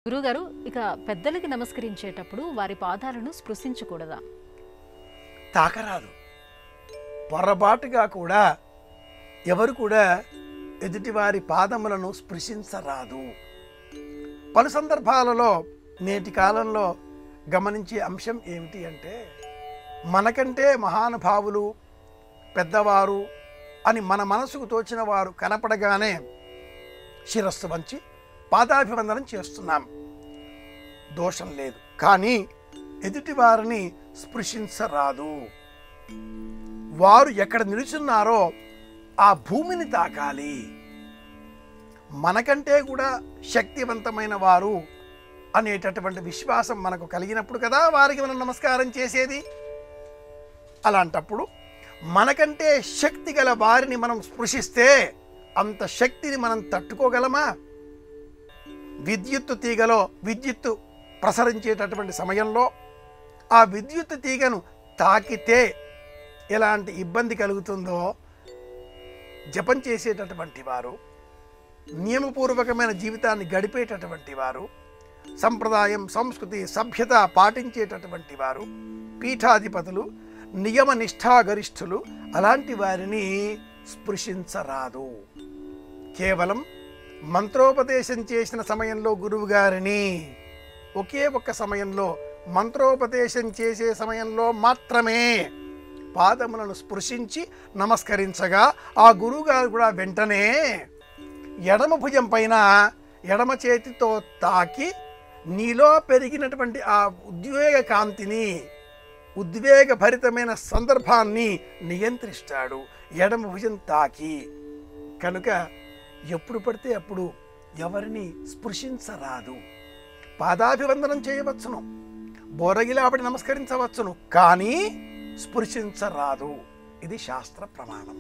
గురుగారు, ఇక పెద్దలకి నమస్కరించేటప్పుడు వారి పాదాలను స్పృశించకూడదా? తాకరాదు. పొరపాటుగా కూడా ఎవరు కూడా ఎదుటివారి పాదములను స్పృశించరాదు. పలు సందర్భాలలో నేటి కాలంలో గమనించే అంశం ఏమిటి అంటే, మనకంటే మహానుభావులు పెద్దవారు అని మన మనసుకు తోచిన వారు కనపడగానే శిరస్సు వంచి పాదాభివందనం చేస్తున్నాం. దోషం లేదు. కానీ ఎదుటి వారిని స్పృశించరాదు. వారు ఎక్కడ నిలుచున్నారో ఆ భూమిని తాకాలి. మనకంటే కూడా శక్తివంతమైన వారు అనేటటువంటి విశ్వాసం మనకు కలిగినప్పుడు కదా వారికి మనం నమస్కారం చేసేది. అలాంటప్పుడు మనకంటే శక్తి గల వారిని మనం స్పృశిస్తే అంత శక్తిని మనం తట్టుకోగలమా? విద్యుత్తు తీగలో విద్యుత్తు ప్రసరించేటటువంటి సమయంలో ఆ విద్యుత్తు తీగను తాకితే ఎలాంటి ఇబ్బంది కలుగుతుందో జపం చేసేటటువంటి వారు, నియమపూర్వకమైన జీవితాన్ని గడిపేటటువంటి వారు, సంప్రదాయం సంస్కృతి సభ్యత పాటించేటటువంటి వారు, పీఠాధిపతులు, నియమ నిష్ఠాగరిష్ఠులు అలాంటి వారిని స్పృశించరాదు. కేవలం మంత్రోపదేశం చేసిన సమయంలో గురువుగారిని ఒకే ఒక్క సమయంలో మంత్రోపదేశం చేసే సమయంలో మాత్రమే పాదములను స్పృశించి నమస్కరించగా ఆ గురువుగారు కూడా వెంటనే ఎడమ భుజం పైన ఎడమ చేతితో తాకి నీలో పెరిగినటువంటి ఆ ఉద్వేగ కాంతిని, ఉద్వేగభరితమైన సందర్భాన్ని నియంత్రిస్తాడు ఎడమ భుజం తాకి. కనుక ఎప్పుడు పడితే అప్పుడు ఎవరిని స్పృశించరాదు. పాదాభివందనం చేయవచ్చును, బోరగిలాపడి నమస్కరించవచ్చును, కానీ స్పృశించరాదు. ఇది శాస్త్ర ప్రమాణం.